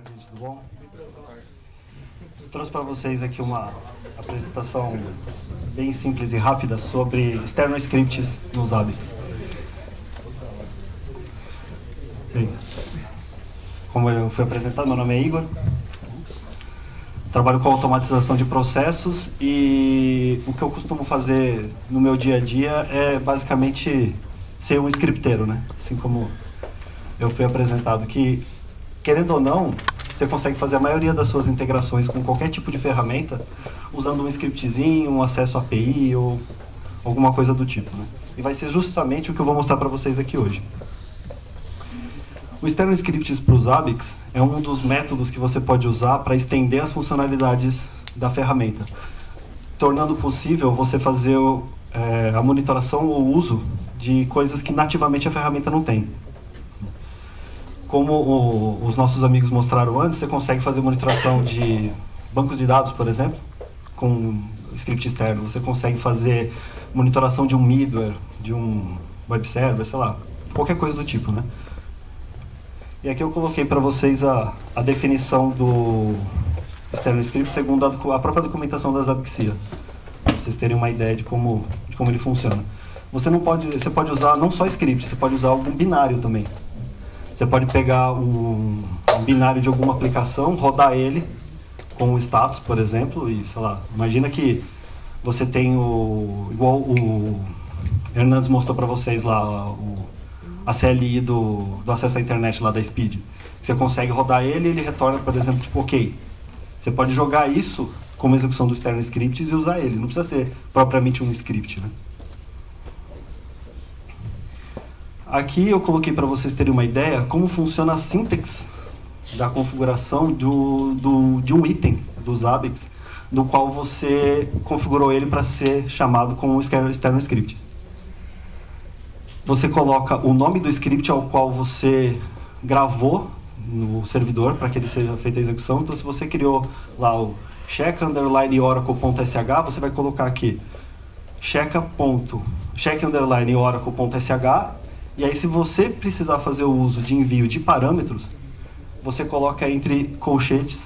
tarde, gente, tudo bom? Trouxe para vocês aqui uma apresentação bem simples e rápida sobre external scripts no Zabbix. Bem, como eu fui apresentado, meu nome é Igor. Trabalho com automatização de processos e o que eu costumo fazer no meu dia a dia é basicamente ser um scripteiro, né? Assim como eu fui apresentado, que querendo ou não, você consegue fazer a maioria das suas integrações com qualquer tipo de ferramenta usando um scriptzinho, um acesso API ou alguma coisa do tipo, né? E vai ser justamente o que eu vou mostrar para vocês aqui hoje. O External Scripts para o Zabbix é um dos métodos que você pode usar para estender as funcionalidades da ferramenta, tornando possível você fazer a monitoração ou uso de coisas que nativamente a ferramenta não tem. Como os nossos amigos mostraram antes, você consegue fazer monitoração de bancos de dados, por exemplo, com script externo. Você consegue fazer monitoração de um middleware, de um web server, sei lá, qualquer coisa do tipo, né? E aqui eu coloquei para vocês a definição do external script segundo a própria documentação da Zabbixia, para vocês terem uma ideia de como ele funciona. Você pode usar não só script, você pode usar algum binário também. Você pode pegar um binário de alguma aplicação, rodar ele com o status, por exemplo, e, sei lá, imagina que você tem igual o Hernandes mostrou para vocês lá, a CLI do acesso à internet lá da Speed. Você consegue rodar ele e ele retorna, por exemplo, tipo, ok. Você pode jogar isso como execução do external scripts e usar ele. Não precisa ser propriamente um script, né? Aqui eu coloquei para vocês terem uma ideia como funciona a sintaxe da configuração de um item do Zabbix, do qual você configurou ele para ser chamado como external script. Você coloca o nome do script ao qual você gravou no servidor para que ele seja feita a execução. Então, se você criou lá o check_oracle.sh, você vai colocar aqui check_oracle.sh, e aí se você precisar fazer o uso de envio de parâmetros, você coloca entre colchetes,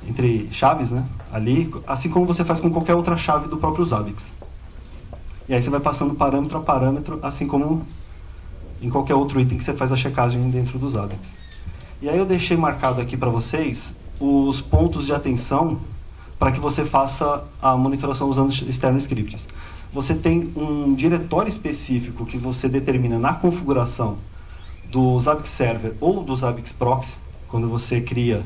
entre chaves, né, ali, assim como você faz com qualquer outra chave do próprio Zabbix. E aí você vai passando parâmetro a parâmetro, assim como em qualquer outro item que você faz a checagem dentro do Zabbix. E aí eu deixei marcado aqui para vocês os pontos de atenção para que você faça a monitoração usando external scripts. Você tem um diretório específico que você determina na configuração do Zabbix Server ou do Zabbix Proxy, quando você cria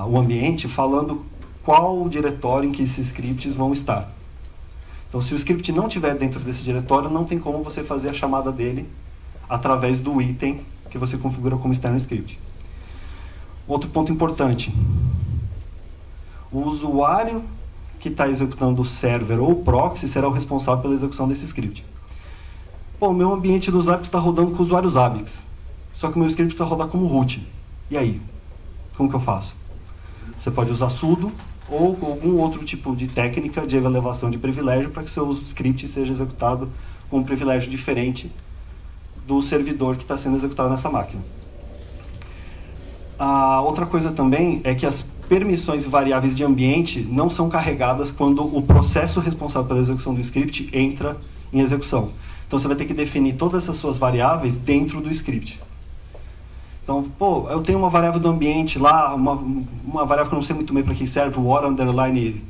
o ambiente, falando qual diretório em que esses scripts vão estar. Então, se o script não estiver dentro desse diretório, não tem como você fazer a chamada dele através do item que você configura como external script. Outro ponto importante. O usuário que está executando o server ou o proxy será o responsável pela execução desse script. Bom, meu ambiente do Zabbix está rodando com o usuário Zabbix, só que o meu script precisa rodar como root. E aí? Como que eu faço? Você pode usar sudo ou algum outro tipo de técnica de elevação de privilégio para que o seu script seja executado com um privilégio diferente do servidor que está sendo executado nessa máquina. A outra coisa também é que as permissões e variáveis de ambiente não são carregadas quando o processo responsável pela execução do script entra em execução. Então você vai ter que definir todas essas suas variáveis dentro do script. Então, pô, eu tenho uma variável do ambiente lá, uma variável que eu não sei muito bem para que serve, o hora_home,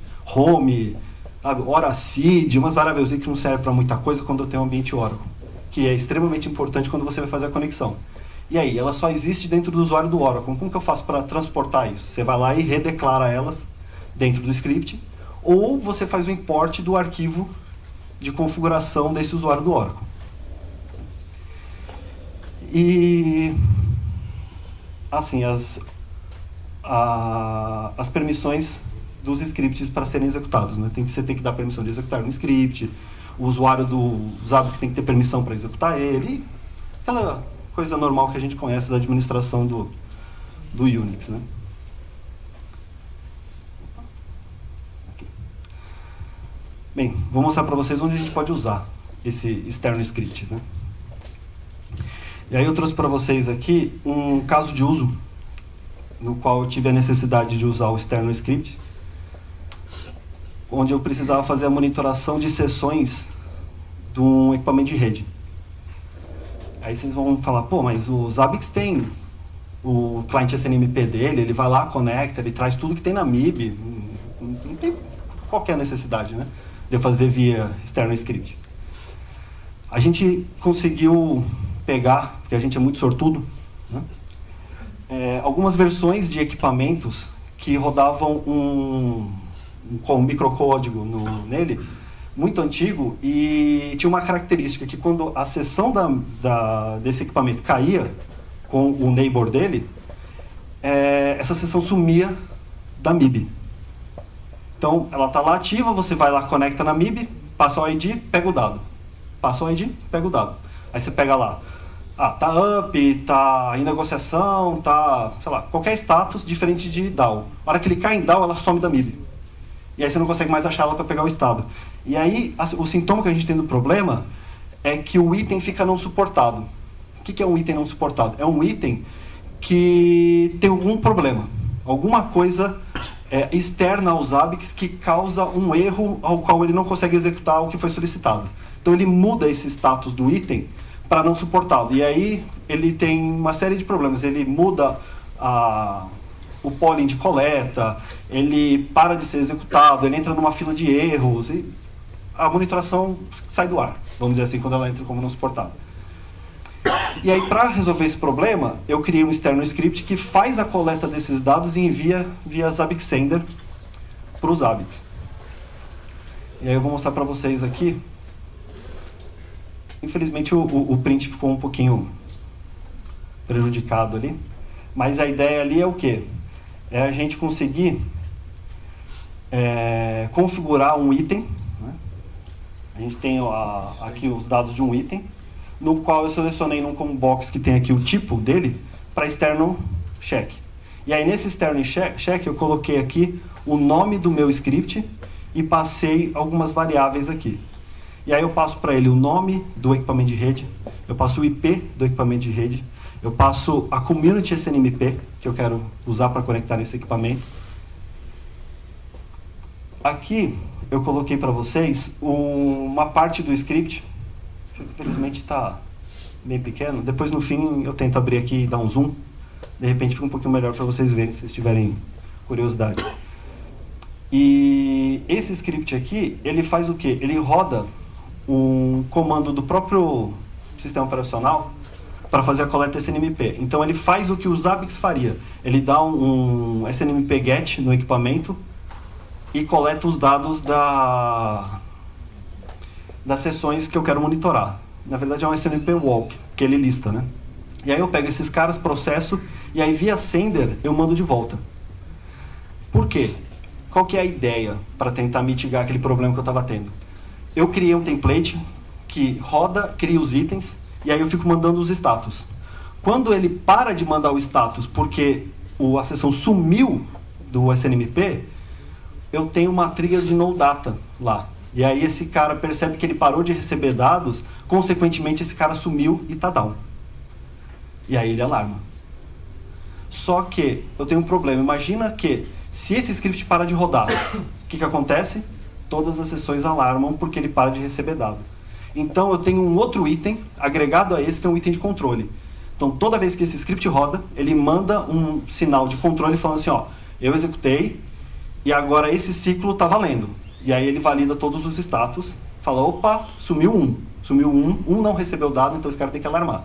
sabe, hora_seed, umas variáveis que não servem para muita coisa quando eu tenho um ambiente Oracle, que é extremamente importante quando você vai fazer a conexão. E aí, ela só existe dentro do usuário do Oracle. Como que eu faço para transportar isso? Você vai lá e redeclara elas dentro do script, ou você faz o import do arquivo de configuração desse usuário do Oracle. E assim, as permissões dos scripts para serem executados, né? Você tem que dar permissão de executar um script, o usuário do Zabbix tem que ter permissão para executar ele, e aquela coisa normal que a gente conhece da administração do Unix, né? Bem, vou mostrar para vocês onde a gente pode usar esse external script, né? E aí eu trouxe para vocês aqui um caso de uso no qual eu tive a necessidade de usar o external script, onde eu precisava fazer a monitoração de sessões de um equipamento de rede. Aí vocês vão falar, pô, mas o Zabbix tem o cliente SNMP dele, ele vai lá, conecta, ele traz tudo que tem na MIB, não tem qualquer necessidade, né, de eu fazer via external script. A gente conseguiu pegar, porque a gente é muito sortudo, né, algumas versões de equipamentos que rodavam com microcódigo nele, muito antigo, e tinha uma característica que quando a seção desse equipamento caía com o neighbor dele, essa seção sumia da MIB. Então, ela está lá ativa, você vai lá, conecta na MIB, passa o ID, pega o dado. Passa o ID, pega o dado. Aí você pega lá, tá up, tá em negociação, tá, sei lá, qualquer status diferente de DAO. Na hora que ele cai em DAO, ela some da MIB. E aí você não consegue mais achar ela para pegar o estado. E aí, o sintoma que a gente tem do problema é que o item fica não suportado. O que é um item não suportado? É um item que tem algum problema, alguma coisa externa aos Zabbix que causa um erro ao qual ele não consegue executar o que foi solicitado. Então ele muda esse status do item para não suportá-lo. E aí ele tem uma série de problemas. Ele muda o polling de coleta, ele para de ser executado, ele entra numa fila de erros, e a monitoração sai do ar, vamos dizer assim, quando ela entra como não suportável. E aí, para resolver esse problema, eu criei um external script que faz a coleta desses dados e envia via Zabbix Sender para o Zabbix. E aí eu vou mostrar para vocês aqui. Infelizmente o print ficou um pouquinho prejudicado ali, mas a ideia ali é o quê? É a gente conseguir configurar um item, né? A gente tem aqui os dados de um item, no qual eu selecionei num combo box que tem aqui o tipo dele, para external check. E aí nesse external check eu coloquei aqui o nome do meu script e passei algumas variáveis aqui. E aí eu passo para ele o nome do equipamento de rede, eu passo o IP do equipamento de rede, eu passo a community SNMP, que eu quero usar para conectar nesse equipamento. Aqui eu coloquei para vocês uma parte do script, infelizmente está bem pequeno, depois no fim eu tento abrir aqui e dar um zoom, de repente fica um pouquinho melhor para vocês verem, se vocês tiverem curiosidade. E esse script aqui, ele faz o quê? Ele roda um comando do próprio sistema operacional para fazer a coleta SNMP. Então ele faz o que o Zabbix faria. Ele dá um SNMP GET no equipamento e coleta os dados das sessões que eu quero monitorar. Na verdade é um SNMP Walk, que ele lista, né? E aí eu pego esses caras, processo, e aí via Sender eu mando de volta. Por quê? Qual que é a ideia para tentar mitigar aquele problema que eu estava tendo? Eu criei um template que roda, cria os itens, e aí eu fico mandando os status. Quando ele para de mandar o status porque a sessão sumiu do SNMP, eu tenho uma trigger de no data lá. E aí esse cara percebe que ele parou de receber dados, consequentemente esse cara sumiu e está down. E aí ele alarma. Só que eu tenho um problema. Imagina que se esse script para de rodar, o que acontece? Todas as sessões alarmam porque ele para de receber dado. Então eu tenho um outro item agregado a esse, que é um item de controle. Então toda vez que esse script roda, ele manda um sinal de controle falando assim, ó, eu executei e agora esse ciclo está valendo. E aí ele valida todos os status, fala, opa, sumiu um não recebeu dado, então esse cara tem que alarmar.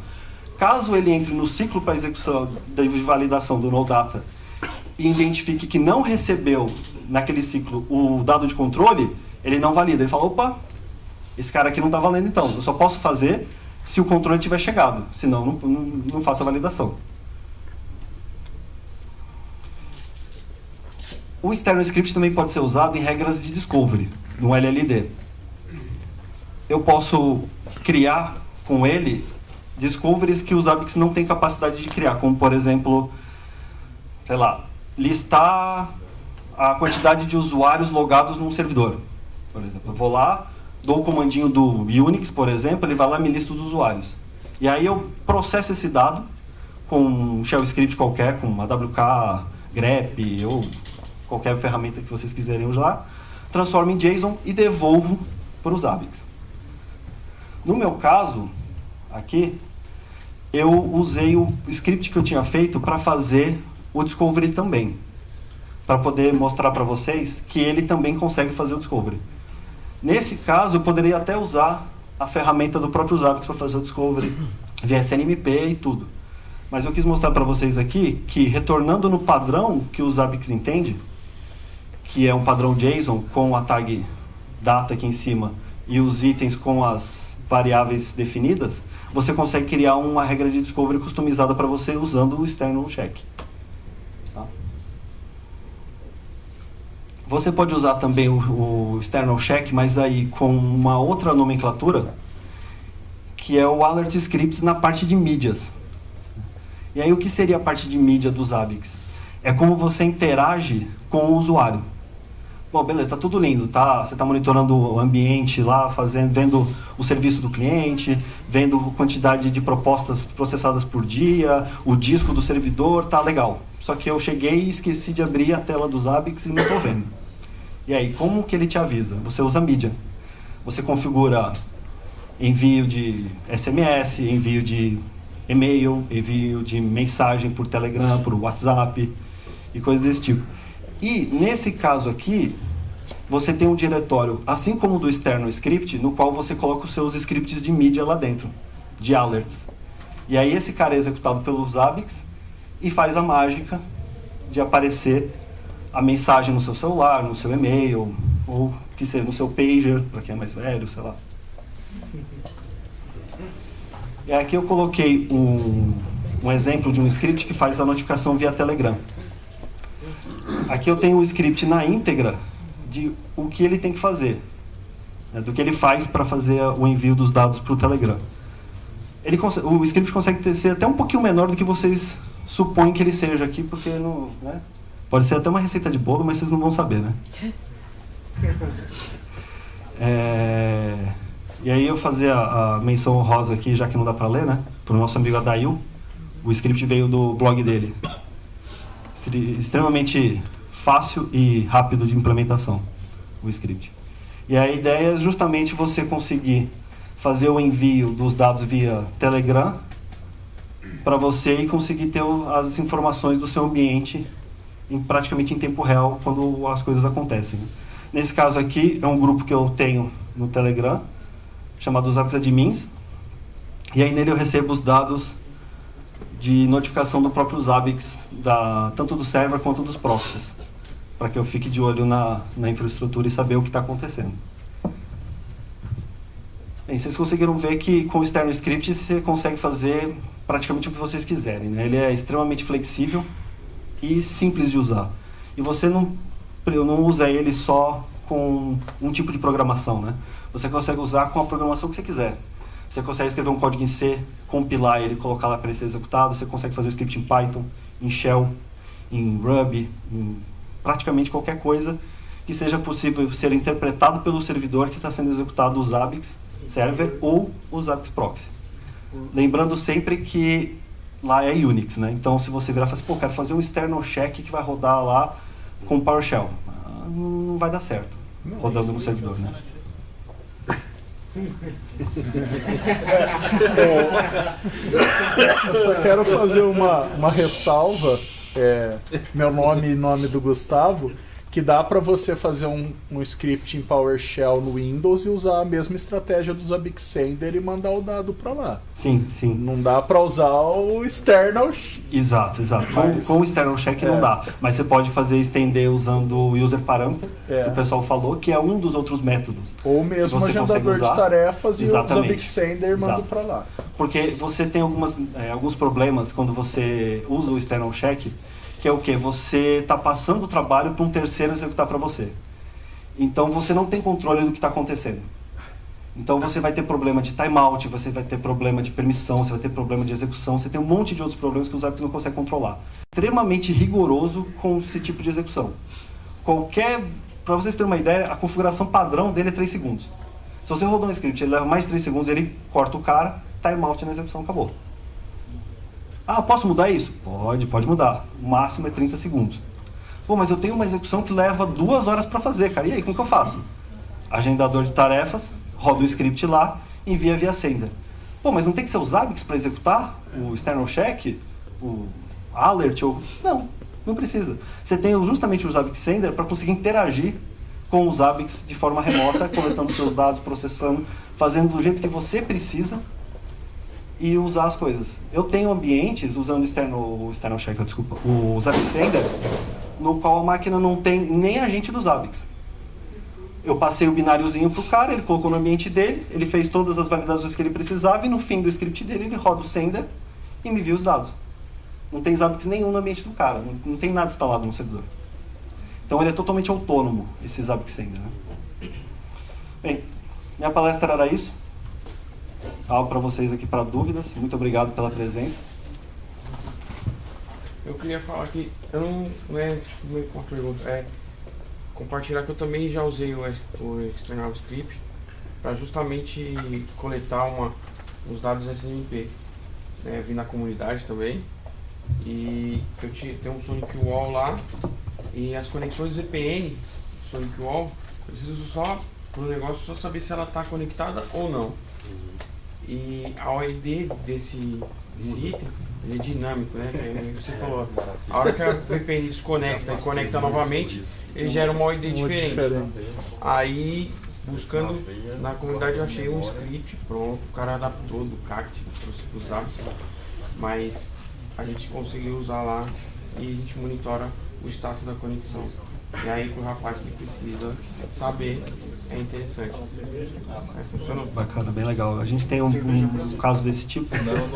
Caso ele entre no ciclo para execução de validação do NoData e identifique que não recebeu naquele ciclo o dado de controle, ele não valida. Ele fala, opa, esse cara aqui não está valendo então. Eu só posso fazer se o controle tiver chegado, senão não faço a validação. O external script também pode ser usado em regras de discovery, no LLD. Eu posso criar com ele discoveries que os Zabbix não têm capacidade de criar, como por exemplo, sei lá, listar a quantidade de usuários logados num servidor. Por exemplo, eu vou lá, dou o comandinho do Unix, por exemplo, ele vai lá e me lista os usuários. E aí eu processo esse dado, com um shell script qualquer, com uma AWK, grep ou qualquer ferramenta que vocês quiserem usar, transformo em JSON e devolvo para os Zabbix. No meu caso, aqui, eu usei o script que eu tinha feito para fazer o Discovery também, para poder mostrar para vocês que ele também consegue fazer o Discovery. Nesse caso, eu poderia até usar a ferramenta do próprio Zabbix para fazer o Discovery, via SNMP e tudo. Mas eu quis mostrar para vocês aqui que, retornando no padrão que o Zabbix entende, que é um padrão JSON com a tag data aqui em cima e os itens com as variáveis definidas, você consegue criar uma regra de discovery customizada para você usando o external check. Tá? Você pode usar também o external check, mas aí com uma outra nomenclatura, que é o alert scripts na parte de mídias. E aí o que seria a parte de mídia do Zabbix? É como você interage com o usuário. Bom, beleza, tá tudo lindo, tá? Você está monitorando o ambiente lá, vendo o serviço do cliente, vendo a quantidade de propostas processadas por dia, o disco do servidor, tá legal. Só que eu cheguei e esqueci de abrir a tela do Zabbix e não estou vendo. E aí, como que ele te avisa? Você usa mídia. Você configura envio de SMS, envio de e-mail, envio de mensagem por Telegram, por WhatsApp e coisas desse tipo. E, nesse caso aqui, você tem um diretório, assim como o do external script, no qual você coloca os seus scripts de mídia lá dentro, de alerts. E aí esse cara é executado pelo Zabbix e faz a mágica de aparecer a mensagem no seu celular, no seu e-mail, ou que seja no seu pager, para quem é mais velho, sei lá. E aqui eu coloquei um exemplo de um script que faz a notificação via Telegram. Aqui eu tenho o script na íntegra de o que ele tem que fazer, né, do que ele faz para fazer o envio dos dados para o Telegram. O script consegue ser até um pouquinho menor do que vocês supõem que ele seja aqui, porque não, né, pode ser até uma receita de bolo, mas vocês não vão saber, né? E aí eu fazer a menção honrosa aqui, já que não dá para ler, né, para o nosso amigo Adail. O script veio do blog dele. Extremamente fácil e rápido de implementação, o script. E a ideia é justamente você conseguir fazer o envio dos dados via Telegram para você e conseguir ter as informações do seu ambiente praticamente em tempo real quando as coisas acontecem. Nesse caso aqui, é um grupo que eu tenho no Telegram, chamado Zabbix Admins, e aí nele eu recebo os dados de notificação do próprio Zabbix, tanto do server quanto dos proxies, para que eu fique de olho na infraestrutura e saber o que está acontecendo. Bem, vocês conseguiram ver que com o external script você consegue fazer praticamente o que vocês quiserem, né? Ele é extremamente flexível e simples de usar. E você não usa ele só com um tipo de programação, né? Você consegue usar com a programação que você quiser. Você consegue escrever um código em C, compilar ele e colocar lá para ele ser executado. Você consegue fazer o script em Python, em Shell, em Ruby, em praticamente qualquer coisa que seja possível ser interpretado pelo servidor que está sendo executado o Zabbix Server ou o Zabbix Proxy. Lembrando sempre que lá é Unix, né? Então se você virar e falar assim, pô, quero fazer um external check que vai rodar lá com PowerShell. Não vai dar certo rodando no servidor, né? Eu só quero fazer uma ressalva, meu nome e nome do Gustavo, que dá para você fazer um script em PowerShell no Windows e usar a mesma estratégia do Zabbix Sender e mandar o dado para lá. Sim, sim. Não dá para usar o external. Exato. Com o external check não dá. Mas você pode fazer estender usando o user parameter, que o pessoal falou, que é um dos outros métodos. Ou mesmo o agendador de tarefas. Exatamente. E o Zabbix Sender manda para lá. Porque você tem alguns problemas quando você usa o external check, que é o quê? Você está passando o trabalho para um terceiro executar para você. Então você não tem controle do que está acontecendo. Então você vai ter problema de timeout, você vai ter problema de permissão, você vai ter problema de execução, você tem um monte de outros problemas que os Zabbix não conseguem controlar. Extremamente rigoroso com esse tipo de execução. Para vocês terem uma ideia, a configuração padrão dele é 3 segundos. Se você rodar um script, ele leva mais de 3 segundos, ele corta o cara, timeout na execução, acabou. Ah, posso mudar isso? Pode mudar. O máximo é 30 segundos. Pô, mas eu tenho uma execução que leva 2 horas para fazer, cara. E aí, como que eu faço? Agendador de tarefas, roda o script lá, envia via Sender. Pô, mas não tem que ser os Zabbix para executar? O external check? O alert? Não precisa. Você tem justamente o Zabbix Sender para conseguir interagir com os Zabbix de forma remota, coletando seus dados, processando, fazendo do jeito que você precisa e usar as coisas. Eu tenho ambientes usando o external check, desculpa, o Zabbix Sender, no qual a máquina não tem nem agente dos Zabbix. Eu passei o bináriozinho para o cara, ele colocou no ambiente dele, ele fez todas as validações que ele precisava e no fim do script dele ele roda o Sender e me envia os dados. Não tem Zabbix nenhum no ambiente do cara, não tem nada instalado no servidor. Então ele é totalmente autônomo, esse Zabbix Sender, né? Bem, minha palestra era isso. Algo para vocês aqui para dúvidas. Muito obrigado pela presença. Eu queria falar que, eu não é tipo meio com uma pergunta, compartilhar que eu também já usei o External Script para justamente coletar os dados SMP. Né? Vi na comunidade também. E eu tenho um Sonic Wall lá. E as conexões VPN Sonic Wall, eu preciso só, pro negócio, só saber se ela está conectada ou não. E a OID desse item, ele é dinâmico, né? Como você falou, a hora que a VPN desconecta e conecta novamente, ele gera uma OID diferente. Aí, buscando na comunidade, eu achei um script pronto, o cara adaptou do CACT para usar, mas a gente conseguiu usar lá e a gente monitora o status da conexão. E aí, para o rapaz que precisa saber, é interessante. Funcionou. Bacana, bem legal. A gente tem um caso desse tipo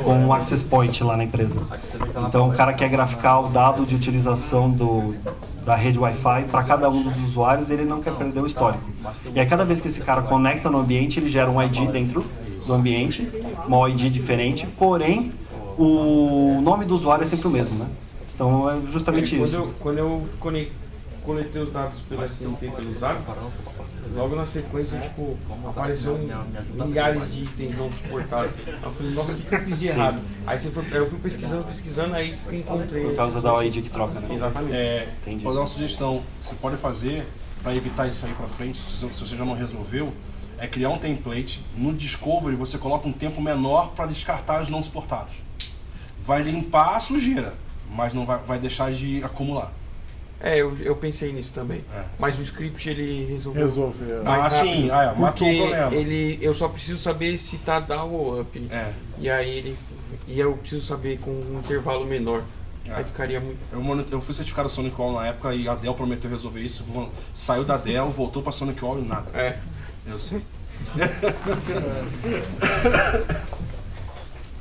com um access point lá na empresa. Então, o cara quer graficar o dado de utilização da rede Wi-Fi para cada um dos usuários, ele não quer perder o histórico. E aí, cada vez que esse cara conecta no ambiente, ele gera um ID dentro do ambiente, uma ID diferente, porém, o nome do usuário é sempre o mesmo, né? Então, é justamente isso. Quando eu coletei os dados pela SMP, pelo Zap, logo na sequência, tipo, apareceu milhares de itens não suportados. Eu falei, nossa, o que eu fiz de errado? Aí eu fui pesquisando, aí que encontrei. Por causa da OID que troca, né? Exatamente. Vou dar uma sugestão que você pode fazer para evitar isso aí para frente, se você já não resolveu, é criar um template. No Discovery você coloca um tempo menor para descartar os não suportados. Vai limpar a sujeira, mas não vai deixar de acumular. Eu pensei nisso também. Mas o script ele resolveu. Sim, matou o problema. Eu só preciso saber se tá down ou up. E aí eu preciso saber com um intervalo menor. Aí ficaria muito. Eu fui certificado Sonic Wall na época e a Dell prometeu resolver isso. Saiu da Dell, voltou para Sonic Wall e nada. Eu sei.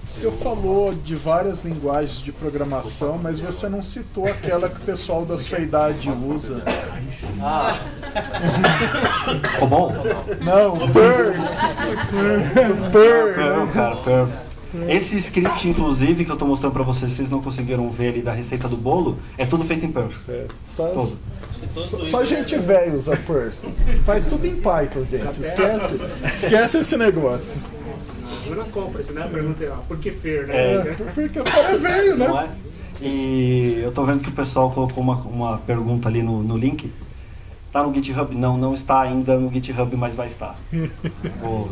Você falou de várias linguagens de programação, mas você não citou aquela que o pessoal da sua idade usa. Ficou bom? Não, Perl. Perl, cara, Perl. Esse script, inclusive, que eu estou mostrando para vocês, vocês não conseguiram ver ali da receita do bolo, é tudo feito em Perl. Só gente velha usa Perl. Faz tudo em Python, gente. Esquece esse negócio. Jura compra, isso não é pergunta, por que Perl, né? Porque o cara é velho, né? Não é? E eu tô vendo que o pessoal colocou uma pergunta ali no link. Tá no GitHub? Não está ainda no GitHub, mas vai estar.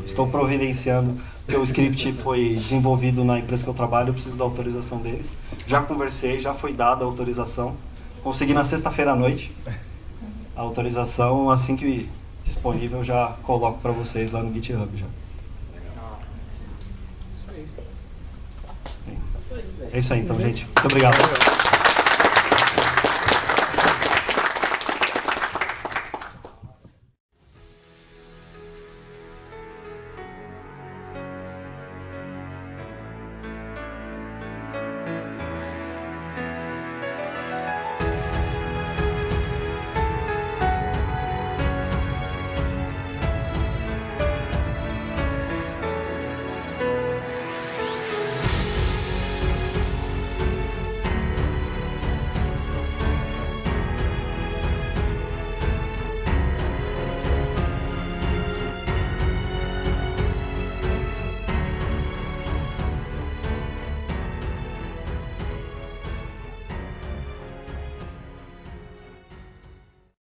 Estou providenciando, porque o script foi desenvolvido na empresa que eu trabalho, eu preciso da autorização deles. Já conversei, já foi dada a autorização. Consegui na sexta-feira à noite. A autorização, assim que disponível, eu já coloco para vocês lá no GitHub já. É isso aí então, gente. Muito obrigado.